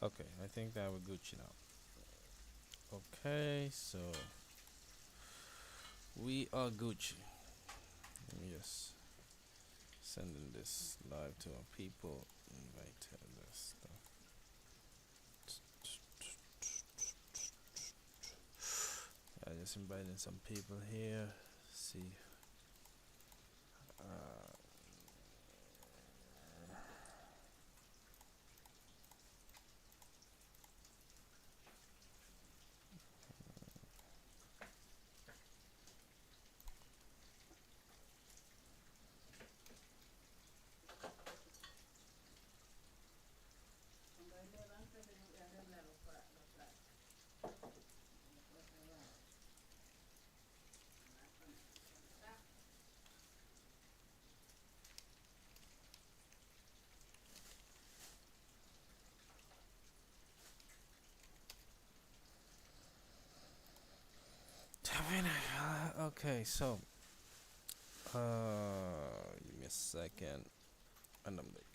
Okay, I think that we're Gucci now. Okay, so we are Gucci. Let me just sending this live to our people. Invite this stuff. I just inviting some people here. See. Uh, okay, so give me a second, and I'm like,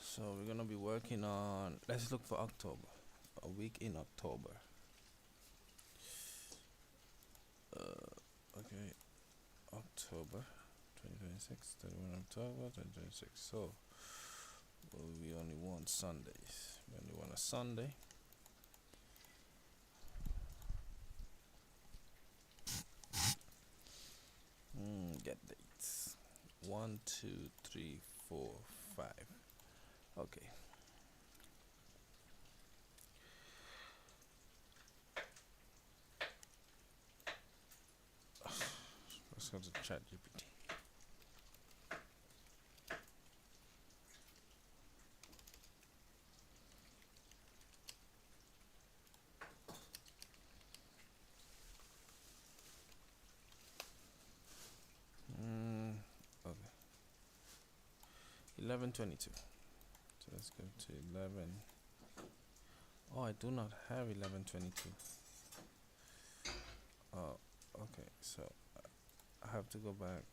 so we're gonna be working on. Let's look for October, a week in October. Okay, October 2026, 31 October 2026. So we only want Sundays. We only want a Sunday. Get dates. 1, 2, 3, 4, 5. Okay. Let's go to chat GPT. Okay. 11:22. So let's go to 11. Oh, I do not have 11:22. Oh, okay. So I have to go back.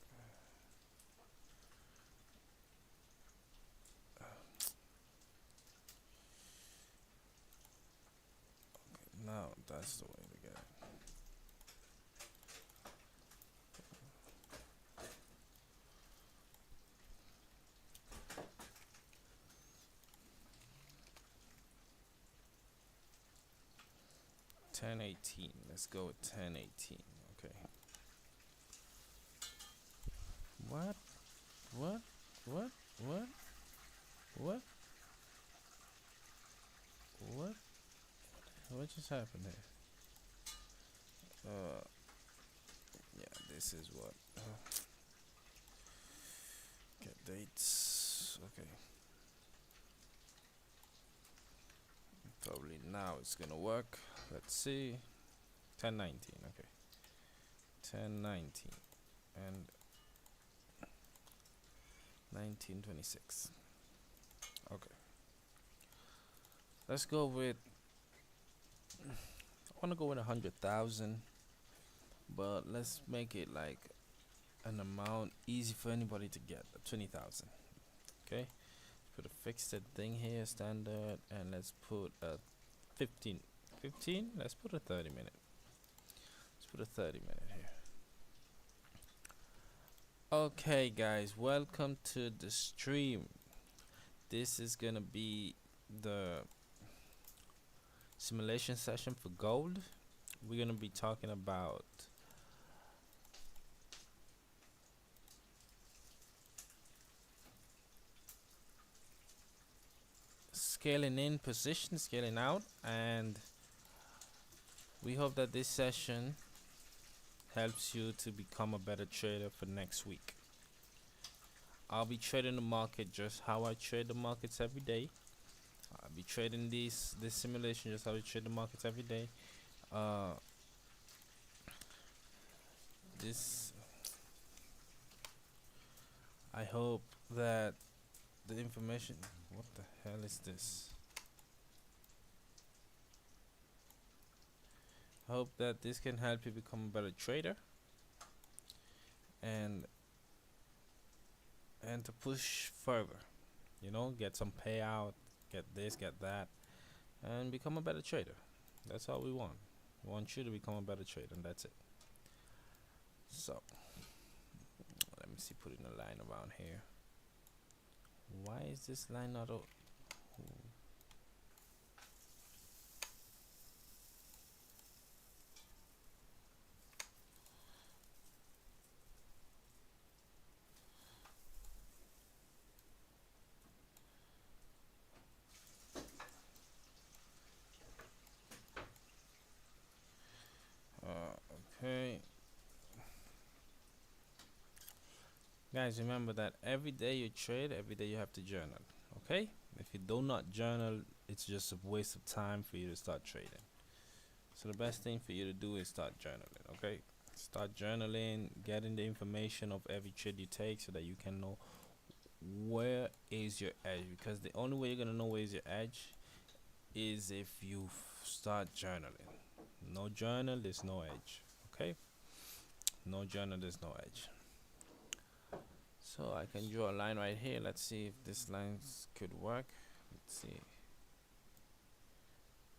Okay, now that's the way to get it. 10:18. Let's go with 10:18. Okay. What? What? What? What? What? What? What just happened here? Yeah, this is what. Get dates. Okay. Probably now it's gonna work. Let's see. 10:19. Okay. 10:19 and 19:26. Okay. Let's go with. I want to go with 100,000, but let's make it like an amount easy for anybody to get. 20,000. Okay. Put a fixed thing here, standard, and let's put a 15. 15. Let's put a 30-minute. Let's put a 30-minute here. Okay, guys, welcome to the stream. This is gonna be the simulation session for gold. We're gonna be talking about scaling in position, scaling out, and we hope that this session helps you to become a better trader for next week. I'll be trading the market just how I trade the markets every day. I'll be trading this simulation just how I trade the markets every day. This I hope that the information. What the hell is this? I hope that this can help you become a better trader. and to push further, get some payout, get this, get that, and become a better trader. That's all we want. We want you to become a better trader, and that's it. So let me see, putting a line around here. Why is this line not okay, guys, remember that every day you trade, every day you have to journal. Okay, if you do not journal, it's just a waste of time for you to start trading. So the best thing for you to do is start journaling. Okay, start journaling, getting the information of every trade you take so that you can know where is your edge, because the only way you're gonna know where is your edge is if you start journaling. No journal, there's no edge. Okay, no journal, there's no edge. So I can draw a line right here. Let's see if this line could work. Let's see.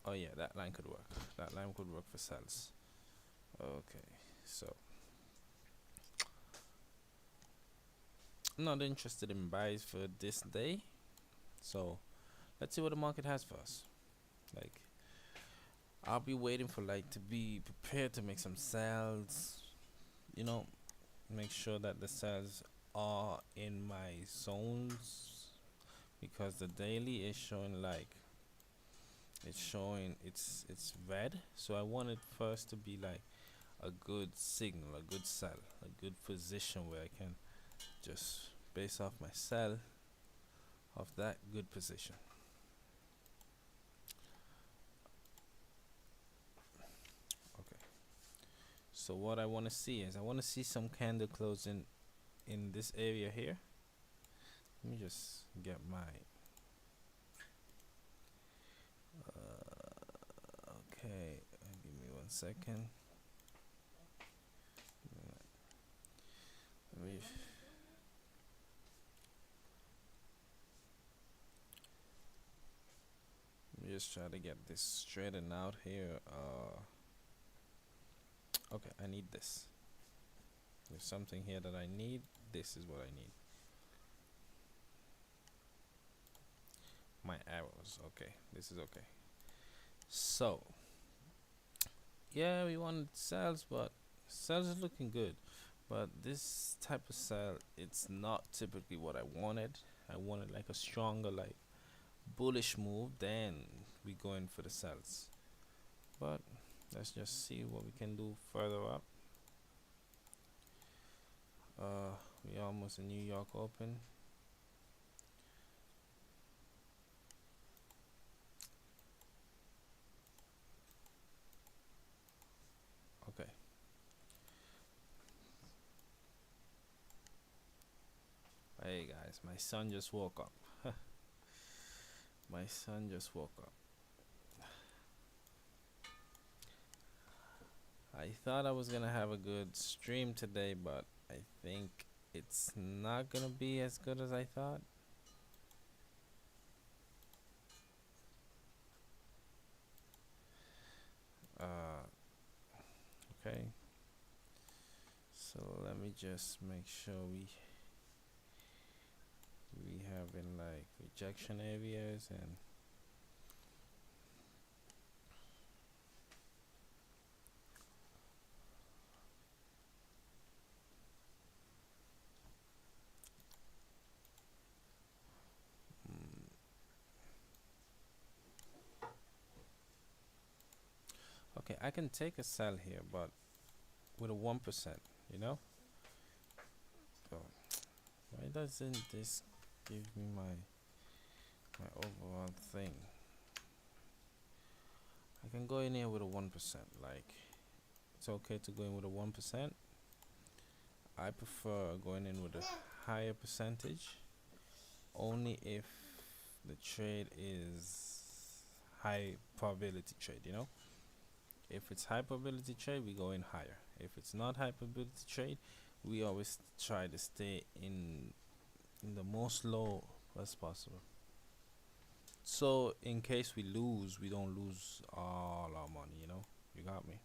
Oh yeah, that line could work. That line could work for sells. Okay, so I'm not interested in buys for this day. So let's see what the market has for us. Like, I'll be waiting for to be prepared to make some sells. Make sure that the sells are in my zones, because the daily is showing it's red. So I want it first to be like a good signal, a good sell, a good position where I can just base off my sell of that good position. Okay, so what I want to see is, I want to see some candle closing in this area here. Let me just get my okay, give me 1 second. Let me just try to get this straightened out here. Okay, I need this. There's something here that I need. This is what I need. My arrows. Okay, this is okay. So yeah, we wanted sales, but sales is looking good. But this type of sell, it's not typically what I wanted. I wanted like a stronger, like bullish move. Then we go in for the sells. But let's just see what we can do further up. We almost in New York Open. Okay. Hey guys, my son just woke up. My son just woke up. I thought I was gonna have a good stream today, but I think it's not gonna be as good as I thought. Okay, so let me just make sure we have in like rejection areas, and okay, I can take a sell here, but with a 1%, so why doesn't this give me my overall thing? I can go in here with a 1%. Like, it's okay to go in with a 1%. I prefer going in with a higher percentage only if the trade is high probability trade. If it's high probability trade, we go in higher. If it's not high probability trade, we always try to stay in the most low as possible. So in case we lose, we don't lose all our money, you know? You got me?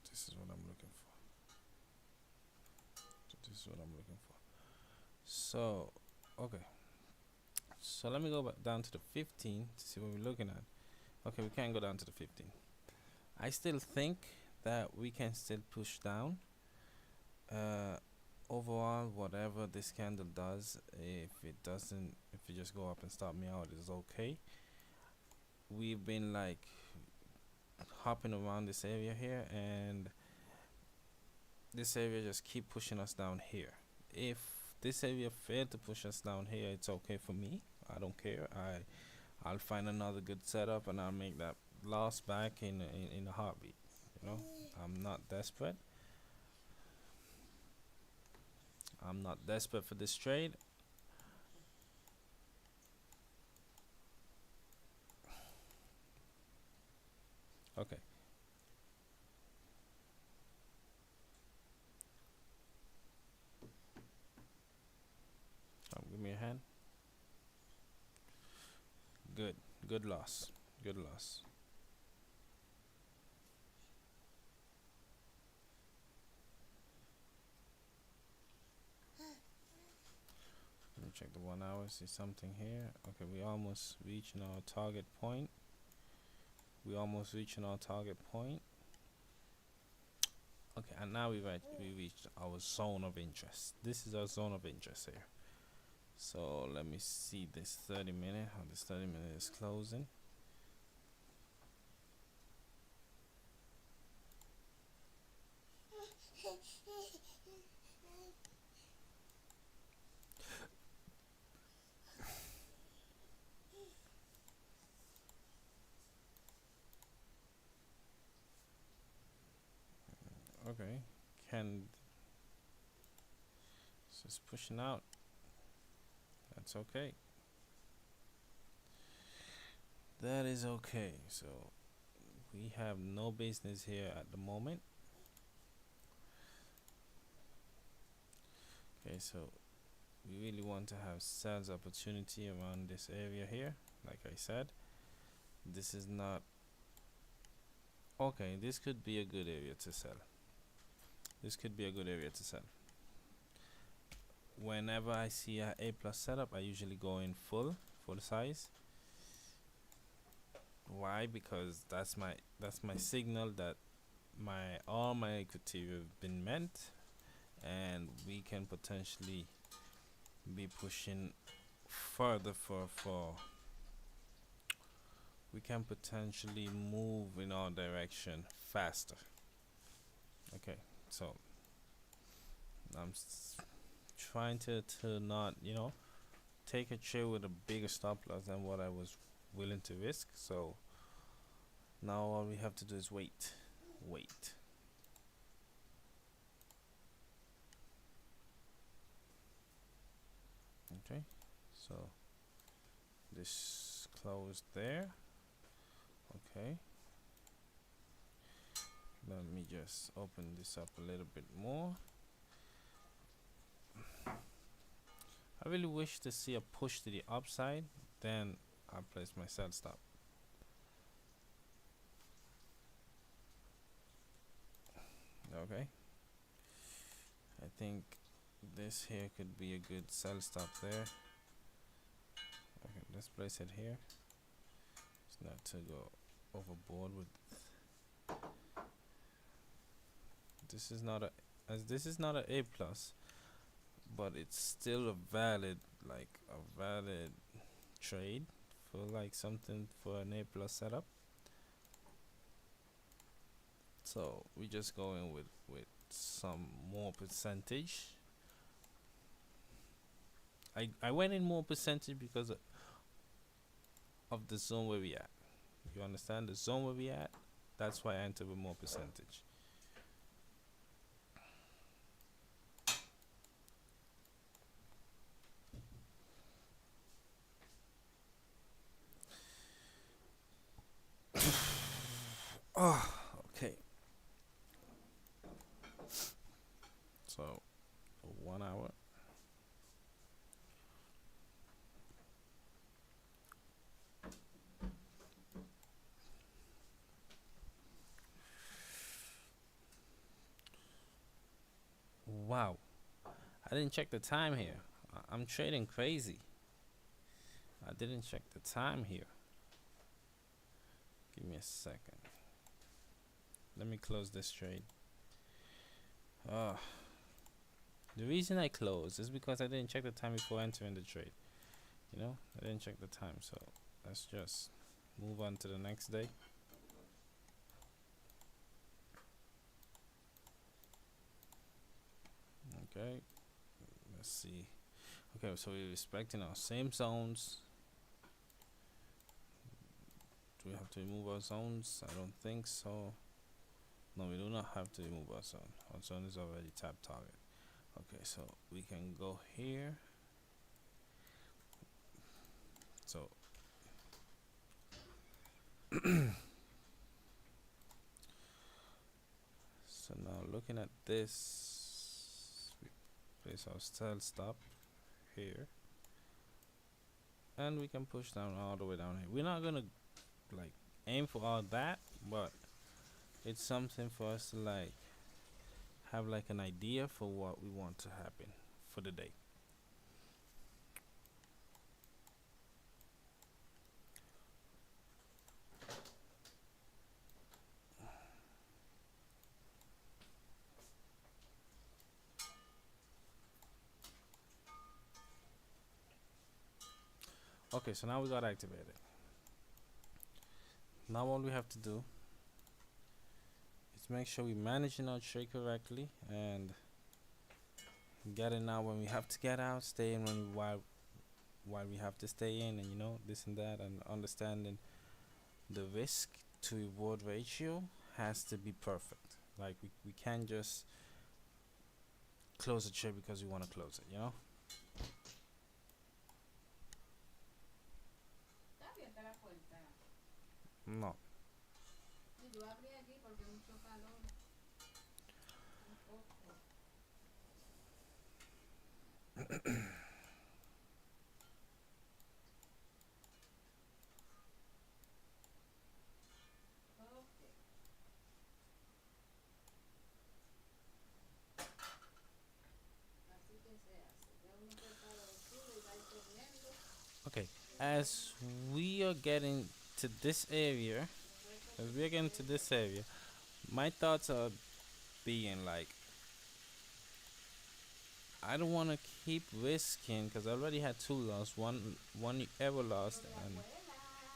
This is what I'm looking for. This is what I'm looking for. So, okay. So let me go back down to the 15 to see what we're looking at. Okay, we can't go down to the 15. I still think that we can still push down. Overall, whatever this candle does, if it doesn't, if it just go up and stop me out, is okay. We've been like hopping around this area here, and this area just keep pushing us down here. If this area failed to push us down here, it's okay for me. I don't care. I'll find another good setup and I'll make that loss back in a heartbeat. You know, I'm not desperate. I'm not desperate for this trade. Okay. Give me a hand. Good. Good loss. Good loss. Let me check the 1 hour. See something here. Okay, we almost reaching our target point. We almost reaching our target point. Okay, and now we reached our zone of interest. This is our zone of interest here. So let me see this 30-minute, how this 30-minute is closing. Okay, it's just pushing out. That's okay. That is okay. So we have no business here at the moment. Okay, so we really want to have sales opportunity around this area here. Like I said, this is not okay. This could be a good area to sell. This could be a good area to sell. Whenever I see a A plus setup, I usually go in full size. Why? Because that's my signal that all my equity have been meant, and we can potentially be pushing further for we can potentially move in our direction faster. Okay, so I'm trying to not, you know, take a trade with a bigger stop loss than what I was willing to risk. So now all we have to do is wait. Okay, so this closed there. Okay, let me just open this up a little bit more. I really wish to see a push to the upside, then I'll place my sell stop. Okay, I think this here could be a good sell stop there. Okay, let's place it here. It's not to go overboard with. This is not a A plus, but it's still a valid trade for like something for an A plus setup. So we just go in with some more percentage. I went in more percentage because of the zone where we at. You understand the zone where we at? That's why I entered with more percentage. Oh, okay. So 1 hour. Wow. I didn't check the time here. I'm trading crazy. I didn't check the time here. Give me a second. Let me close this trade. The reason I closed is because I didn't check the time before entering the trade. You know, I didn't check the time. So let's just move on to the next day. Okay. Let's see. Okay, so we're respecting our same zones. Do we have to remove our zones? I don't think so. No, we do not have to remove our zone. Our zone is already tapped target. Okay, so we can go here. So so now looking at this, we place our sell stop here, and we can push down all the way down here. We're not gonna like aim for all that, but it's something for us to like have like an idea for what we want to happen for the day. Okay, so now we got activated. Now what we have to do is make sure we managing our trade correctly and getting out when we have to get out, staying when while we have to stay in, and you know, this and that, and understanding the risk to reward ratio has to be perfect. Like we can't just close a trade because we want to close it, you know. No. Okay, as we are getting to this area, as we are getting to this area, my thoughts are being like, I don't want to keep risking because I already had two losses. One ever lost,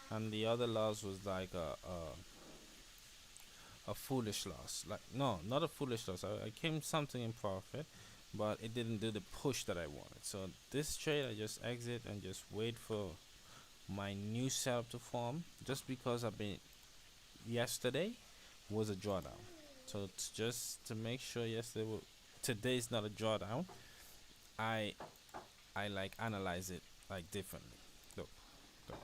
and the other loss was like a foolish loss. Like no, not a foolish loss. I came something in profit, but it didn't do the push that I wanted. So this trade, I just exit and just wait for my new setup to form. Just because I've been yesterday was a drawdown, so it's just to make sure today is not a drawdown. I I like analyze it like differently. Look, look.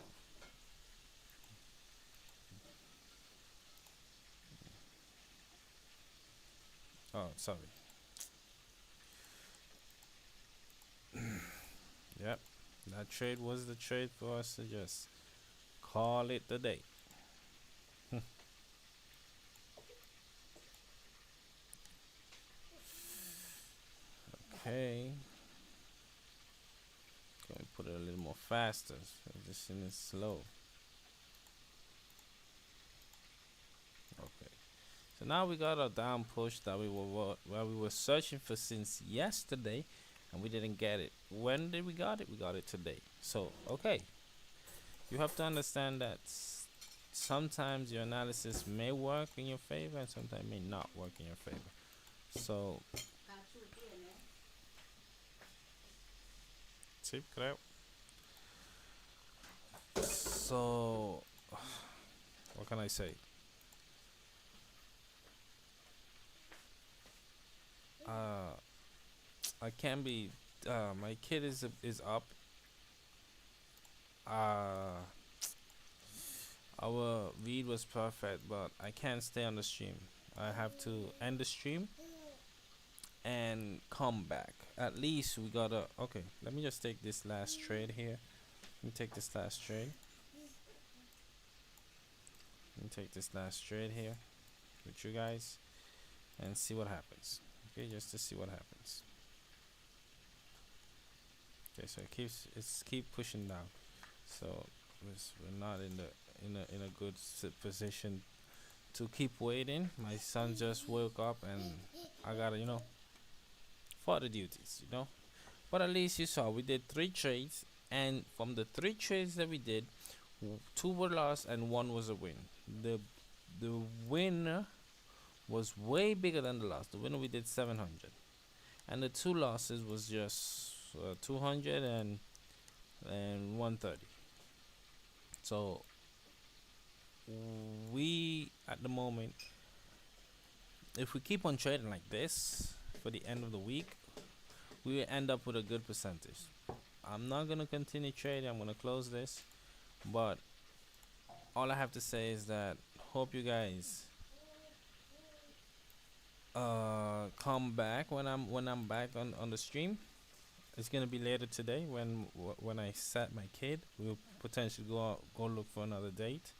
Oh, sorry. Yep, that trade was the trade for us to just call it the day. Okay, can we put it a little more faster? So this thing is slow. Okay, so now we got a down push that we were searching for since yesterday, and we didn't get it. When did we got it? We got it today. So okay, you have to understand that sometimes your analysis may work in your favor and sometimes may not work in your favor. So, sí, creo. So, what can I say? Uh, I can't be. My kid is up. Uh, Our read was perfect, but I can't stay on the stream. I have to end the stream and come back. At least we gotta. Okay, let me just take this last trade here. Let me take this last trade. Let me take this last trade here with you guys and see what happens. Okay, just to see what happens. Okay, so it's keep pushing down. So we're not in the in a good position to keep waiting. My son just woke up and I gotta for the duties. But at least you saw we did 3 trades, and from the 3 trades that we did, 2 were lost and 1 was a win. The win was way bigger than the loss. The winner we did 700, and the 2 losses was just 200 and 130. So we at the moment, if we keep on trading like this for the end of the week, we will end up with a good percentage. I'm not gonna continue trading. I'm gonna close this, but all I have to say is that hope you guys come back when I'm back on the stream. It's gonna be later today when I set my kid. We'll potentially go look for another date.